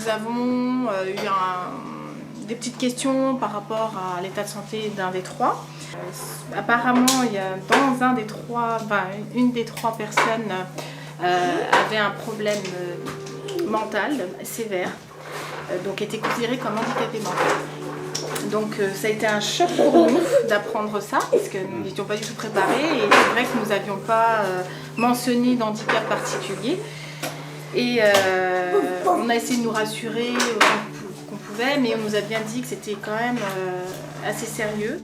nous avons eu des petites questions par rapport à l'état de santé d'un des trois. Apparemment, il y a dans un des trois, une des trois personnes avait un problème mental sévère, donc était considérée comme handicapée mentale. Donc ça a été un choc pour nous d'apprendre ça, parce que nous n'étions pas du tout préparés et c'est vrai que nous n'avions pas mentionné d'handicap particulier. Et on a essayé de nous rassurer autant qu'on pouvait, mais on nous a bien dit que c'était quand même assez sérieux.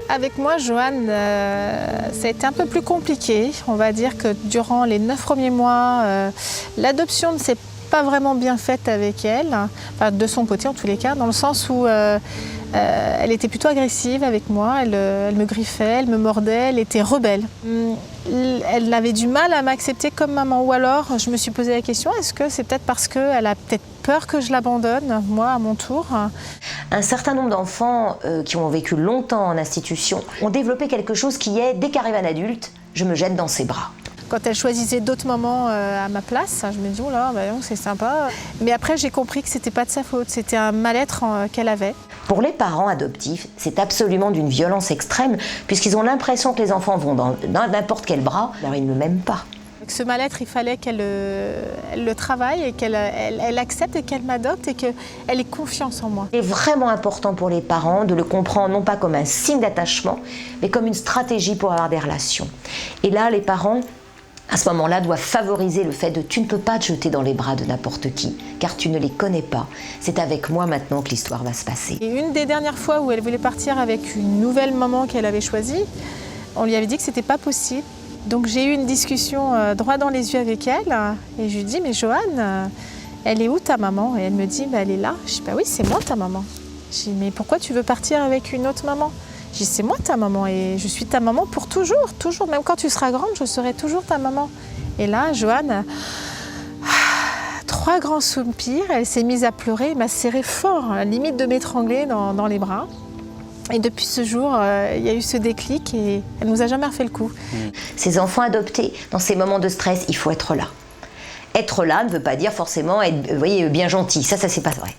Avec moi, Joanne, ça a été un peu plus compliqué. On va dire que durant les 9 premiers mois, l'adoption ne s'est pas vraiment bien faite avec elle, enfin, de son côté en tous les cas, dans le sens où elle était plutôt agressive avec moi, elle me griffait, elle me mordait, elle était rebelle. Elle avait du mal à m'accepter comme maman, ou alors je me suis posé la question, est-ce que c'est peut-être parce qu'elle a peut-être peur que je l'abandonne, moi à mon tour? Un certain nombre d'enfants qui ont vécu longtemps en institution ont développé quelque chose qui est, dès qu'arrive un adulte, je me jette dans ses bras. Quand elle choisissait d'autres mamans à ma place, je me dis, oh là, c'est sympa. Mais après, j'ai compris que c'était pas de sa faute, c'était un mal-être qu'elle avait. Pour les parents adoptifs, c'est absolument d'une violence extrême, puisqu'ils ont l'impression que les enfants vont dans n'importe quel bras, alors ils ne m'aiment pas. Avec ce mal-être, il fallait qu'elle le travaille et qu'elle accepte et qu'elle m'adopte et qu'elle ait confiance en moi. C'est vraiment important pour les parents de le comprendre non pas comme un signe d'attachement, mais comme une stratégie pour avoir des relations. Et là, les parents, à ce moment-là, doivent favoriser le fait de tu ne peux pas te jeter dans les bras de n'importe qui, car tu ne les connais pas. C'est avec moi maintenant que l'histoire va se passer. Et une des dernières fois où elle voulait partir avec une nouvelle maman qu'elle avait choisie, on lui avait dit que c'était pas possible. Donc j'ai eu une discussion droit dans les yeux avec elle et je lui dis, mais Joanne, elle est où ta maman? Et elle me dit, elle est là. Je dis, oui, c'est moi ta maman. Je dis, mais pourquoi tu veux partir avec une autre maman? Je dis, c'est moi ta maman et je suis ta maman pour toujours, toujours. Même quand tu seras grande, je serai toujours ta maman. Et là, Joanne, 3 grands soupirs, elle s'est mise à pleurer, elle m'a serré fort, limite de m'étrangler dans les bras. Et depuis ce jour, il y a eu ce déclic et elle ne nous a jamais refait le coup. Ces enfants adoptés, dans ces moments de stress, il faut être là. Être là ne veut pas dire forcément être, vous voyez, bien gentil. Ça c'est pas vrai.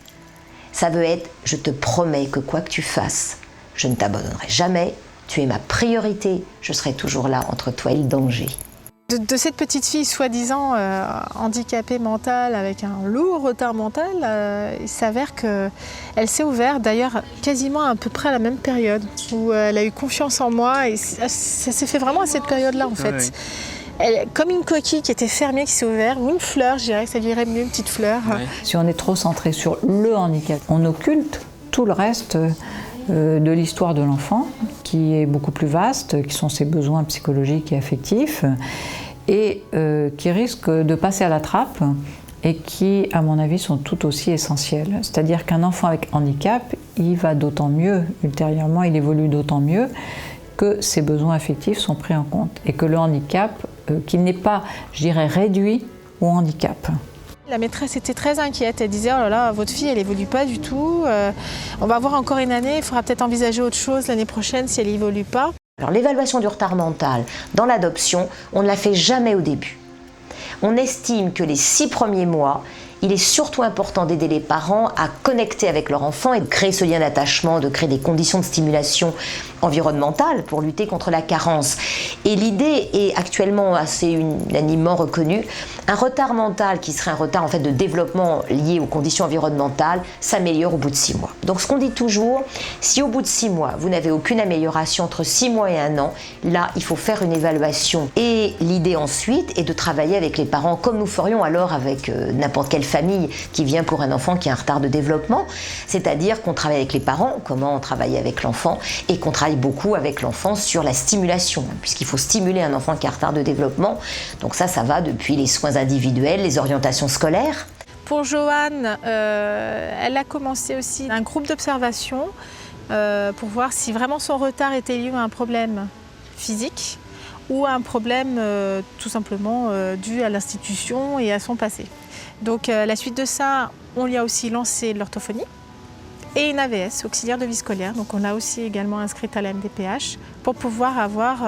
Ça veut être, je te promets que quoi que tu fasses, je ne t'abandonnerai jamais, tu es ma priorité, je serai toujours là entre toi et le danger. De cette petite fille soi-disant handicapée mentale avec un lourd retard mental, il s'avère qu'elle s'est ouverte d'ailleurs quasiment à peu près à la même période où elle a eu confiance en moi et ça s'est fait vraiment à cette période-là en fait. Oui. Elle, comme une coquille qui était fermée, qui s'est ouverte, ou une fleur, je dirais que ça dirait mieux une petite fleur. Oui. Si on est trop centré sur le handicap, on occulte tout le reste de l'histoire de l'enfant, qui est beaucoup plus vaste, qui sont ses besoins psychologiques et affectifs, et qui risquent de passer à la trappe et qui, à mon avis, sont tout aussi essentiels. C'est-à-dire qu'un enfant avec handicap, il va d'autant mieux, ultérieurement, il évolue d'autant mieux que ses besoins affectifs sont pris en compte et que le handicap, qu'il n'est pas, je dirais, réduit au handicap. La maîtresse était très inquiète, elle disait « Oh là là, votre fille, elle évolue pas du tout, on va avoir encore une année, il faudra peut-être envisager autre chose l'année prochaine si elle évolue pas. » Alors l'évaluation du retard mental dans l'adoption, on ne la fait jamais au début. On estime que les 6 premiers mois, il est surtout important d'aider les parents à connecter avec leur enfant et de créer ce lien d'attachement, de créer des conditions de stimulation environnementale pour lutter contre la carence. Et l'idée est actuellement assez unanimement reconnue. Un retard mental qui serait un retard en fait de développement lié aux conditions environnementales s'améliore au bout de 6 mois. Donc ce qu'on dit toujours, si au bout de 6 mois, vous n'avez aucune amélioration entre 6 mois et 1 an, là, il faut faire une évaluation. Et l'idée ensuite est de travailler avec les parents comme nous ferions alors avec n'importe quelle famille qui vient pour un enfant qui a un retard de développement. C'est-à-dire qu'on travaille avec les parents, comment on travaille avec l'enfant, et qu'on travaille beaucoup avec l'enfant sur la stimulation, puisqu'il faut stimuler un enfant qui a un retard de développement. Donc ça va depuis les soins individuels, les orientations scolaires. Pour Joanne, elle a commencé aussi un groupe d'observation pour voir si vraiment son retard était lié à un problème physique ou à un problème tout simplement dû à l'institution et à son passé. Donc à la suite de ça, On lui a aussi lancé l'orthophonie et une AVS, auxiliaire de vie scolaire. Donc on l'a aussi également inscrite à la MDPH pour pouvoir avoir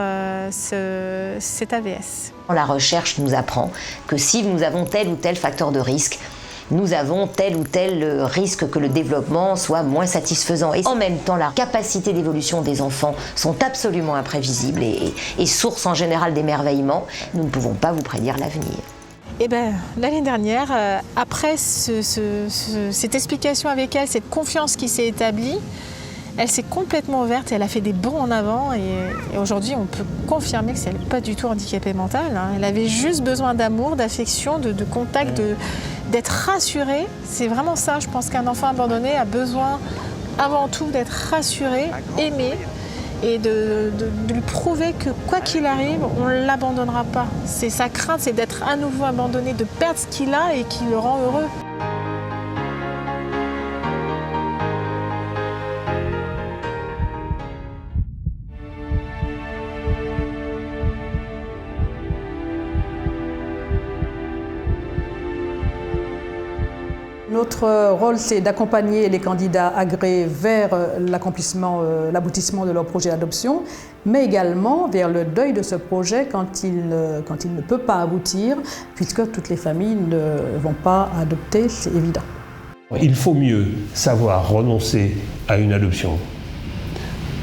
cette AVS. La recherche nous apprend que si nous avons tel ou tel facteur de risque, nous avons tel ou tel risque que le développement soit moins satisfaisant. Et en même temps, la capacité d'évolution des enfants sont absolument imprévisibles et source en général d'émerveillement. Nous ne pouvons pas vous prédire l'avenir. Eh bien, l'année dernière, après cette explication avec elle, cette confiance qui s'est établie, elle s'est complètement ouverte et elle a fait des bonds en avant. Et aujourd'hui, on peut confirmer que elle n'est pas du tout handicapée mentale. Elle avait juste besoin d'amour, d'affection, de contact, d'être rassurée. C'est vraiment ça, je pense qu'un enfant abandonné a besoin avant tout d'être rassuré, aimé, et de lui prouver que quoi qu'il arrive, on ne l'abandonnera pas. C'est sa crainte, c'est d'être à nouveau abandonné, de perdre ce qu'il a et qui le rend heureux. Notre rôle, c'est d'accompagner les candidats agréés vers l'aboutissement de leur projet d'adoption, mais également vers le deuil de ce projet quand il ne peut pas aboutir, puisque toutes les familles ne vont pas adopter, c'est évident. Il faut mieux savoir renoncer à une adoption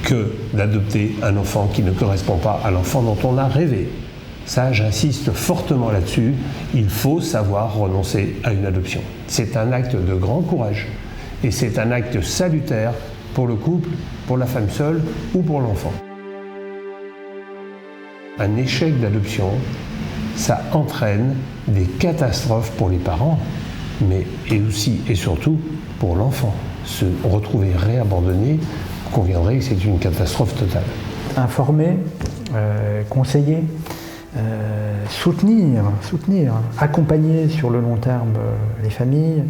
que d'adopter un enfant qui ne correspond pas à l'enfant dont on a rêvé. Ça, j'insiste fortement là-dessus, il faut savoir renoncer à une adoption. C'est un acte de grand courage et c'est un acte salutaire pour le couple, pour la femme seule ou pour l'enfant. Un échec d'adoption, ça entraîne des catastrophes pour les parents, mais aussi et surtout pour l'enfant. Se retrouver réabandonné, vous conviendrez que c'est une catastrophe totale. Informer, conseiller, soutenir, accompagner sur le long terme les familles,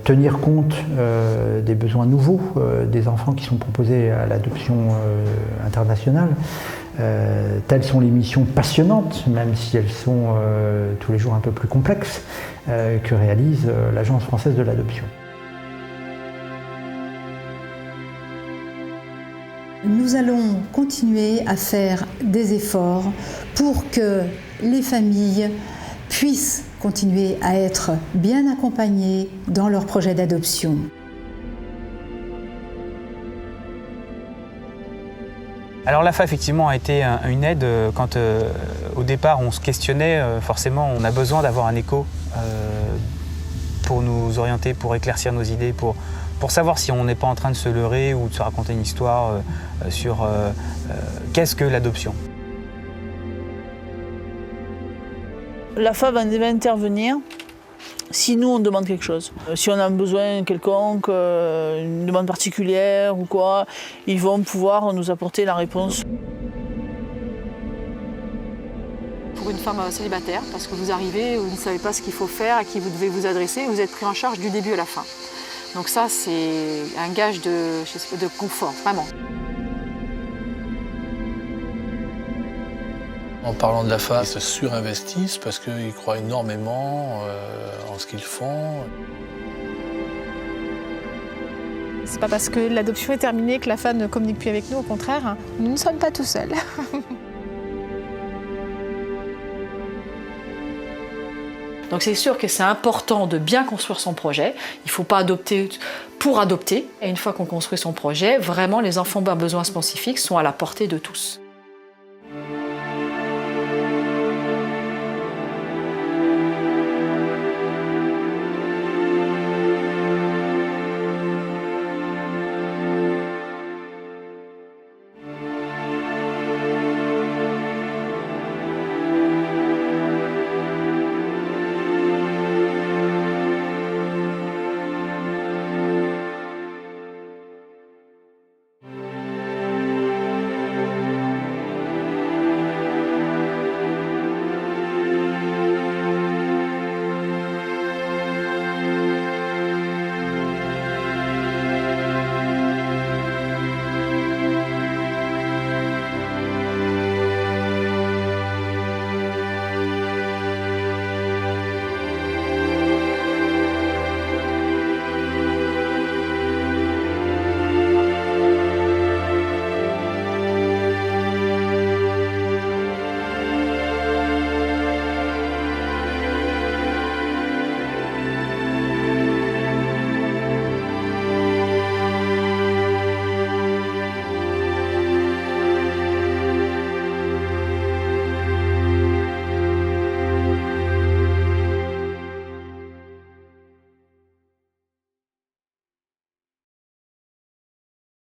tenir compte des besoins nouveaux des enfants qui sont proposés à l'adoption internationale. Telles sont les missions passionnantes, même si elles sont tous les jours un peu plus complexes, que réalise l'Agence française de l'adoption. Nous allons continuer à faire des efforts pour que les familles puissent continuer à être bien accompagnées dans leur projet d'adoption. Alors l'AFA effectivement a été une aide quand au départ on se questionnait, forcément on a besoin d'avoir un écho pour nous orienter, pour éclaircir nos idées, pour savoir si on n'est pas en train de se leurrer ou de se raconter une histoire sur qu'est-ce que l'adoption. L'AFA va intervenir si nous on demande quelque chose. Si on a un besoin quelconque, une demande particulière ou quoi, ils vont pouvoir nous apporter la réponse. Pour une femme célibataire, parce que vous arrivez, vous ne savez pas ce qu'il faut faire, à qui vous devez vous adresser, vous êtes pris en charge du début à la fin. Donc ça, c'est un gage de confort, vraiment. En parlant de l'AFA, ils se surinvestissent parce qu'ils croient énormément en ce qu'ils font. C'est pas parce que l'adoption est terminée que l'AFA ne communique plus avec nous, au contraire, nous ne sommes pas tout seuls. Donc c'est sûr que c'est important de bien construire son projet. Il ne faut pas adopter pour adopter. Et une fois qu'on construit son projet, vraiment les enfants à besoins spécifiques sont à la portée de tous.